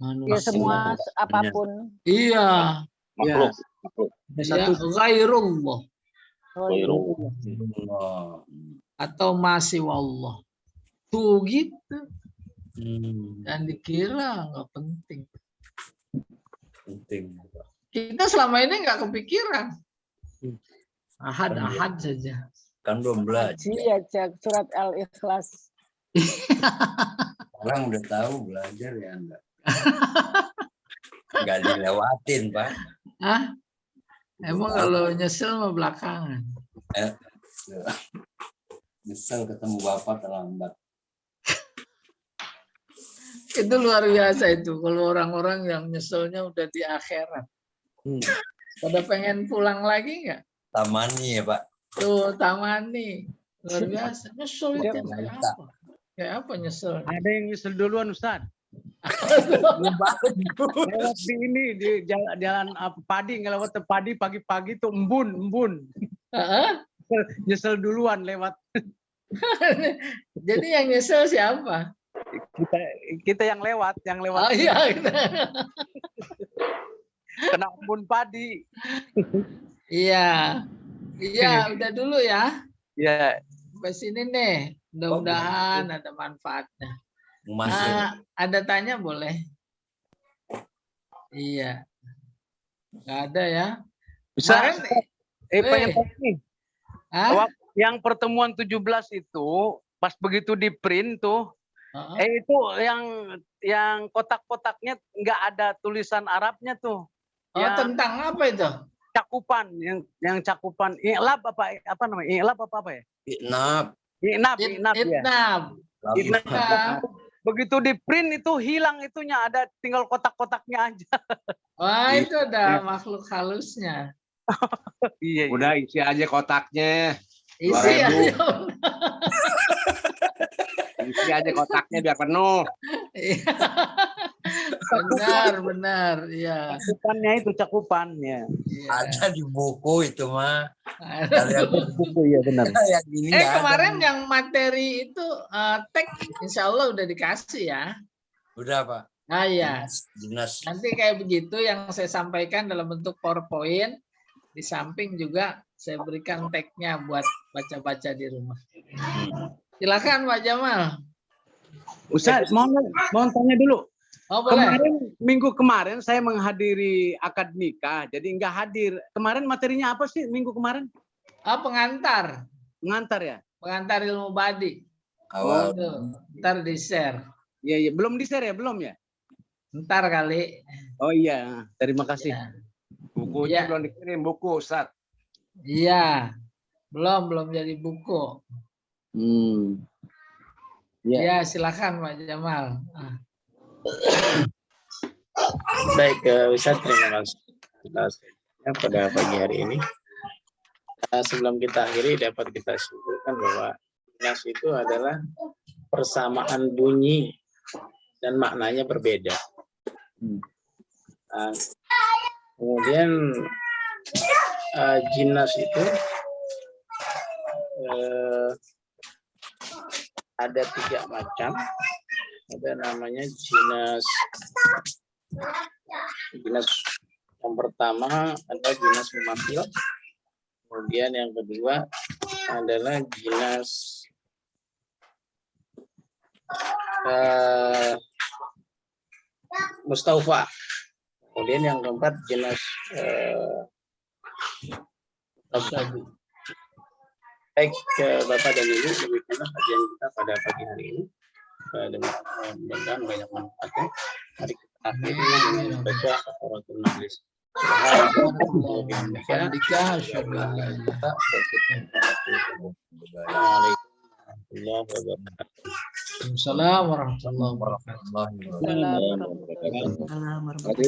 manusia. semua apapun. Iya. Makhluk. Ya, ghairullah Allah. atau masih wallah. Tuh gitu. Dan dikira nggak penting. Penting. Kita selama ini nggak kepikiran. Ahad saja. Kan belum belajar. Haji aja surat Al-Ikhlas. Orang udah tahu belajar ya enggak. Enggak dilewatin, Pak. Hah? Emang kalau nyesel mah belakangan. Nyesel ketemu Bapak terlambat. Itu luar biasa itu. Kalau orang-orang yang nyeselnya udah di akhirat. Pada pengen pulang lagi nggak? Tamani ya, Pak. Tuh, tamani. Luar biasa. Nyesel itu kayak apa? Kayak apa nyesel? Ada yang nyesel duluan Ustaz. Lewat di ini di jalan padi, ngelewat padi pagi-pagi tuh embun. Heeh. Nyesel duluan lewat. Jadi yang nyesel siapa? Kita yang lewat Oh iya. kena embun padi. Iya. Iya, udah dulu ya. Ya, Sampai sini nih. Mudah-mudahan ada manfaatnya. Masuk. Ada tanya boleh? Iya. Nggak ada ya. Ustaz, Kemarin, pengen tanya nih. Hah? Yang pertemuan 17 itu pas begitu di print tuh, Heeh. itu yang kotak-kotaknya nggak ada tulisan Arabnya tuh. Oh, Yang tentang apa itu? cakupan, yang cakupan i'lab apa namanya? I'lab apa ya? Itnab. I'nab ya. Itnab. I'nab. Begitu di print itu hilang itunya, ada tinggal kotak-kotaknya aja. Wah, itu ada makhluk halusnya. Iya. Udah isi aja kotaknya. Isi ya. 2.000. Isi aja kotaknya biar penuh. Benar. Iya. Cakupannya itu cakupannya. Iya. Ada di buku itu mah. Ada. Buku ya benar. Yang ini nggak ada. Kemarin yang materi itu tag insya Allah udah dikasih ya. Udah, Pak. Ah iya. Dinas. Nanti kayak begitu yang saya sampaikan dalam bentuk PowerPoint. Di samping juga saya berikan tagnya buat baca-baca di rumah. Silakan Pak Jamal. Ustaz, mau tanya dulu. Oh boleh. Minggu kemarin saya menghadiri akad nikah, jadi nggak hadir. Kemarin materinya apa sih minggu kemarin? Pengantar. Mengantar ya? Pengantar ilmu badi. Awal. Ntar di-share. Iya, belum di-share ya, belum ya? Ntar kali. Oh iya, terima kasih. Ya. Bukunya Iya. belum dikirim buku, Ustaz. Iya. Belum jadi buku. Ya. Ya, silakan Pak Jamal. Baik, Ustaz, terima kasih atas pada pagi hari ini. Sebelum kita akhiri dapat kita simpulkan bahwa jinas itu adalah persamaan bunyi dan maknanya berbeda. Nah, kemudian jinas itu ada 3 macam. Ada namanya jinas yang pertama ada jinas mumathil. Kemudian yang kedua adalah jinas mustaufa. Kemudian yang keempat jinas tasabu. Baik Bapak dan Ibu, demikianlah kajian kita pada pagi hari ini. Mudah-mudahan banyak manfaatnya. Mari kita akhiri dengan baca kafaratul majlis. Waalaikumsalam warahmatullahi wabarakatuh. Assalamualaikum warahmatullahi wabarakatuh.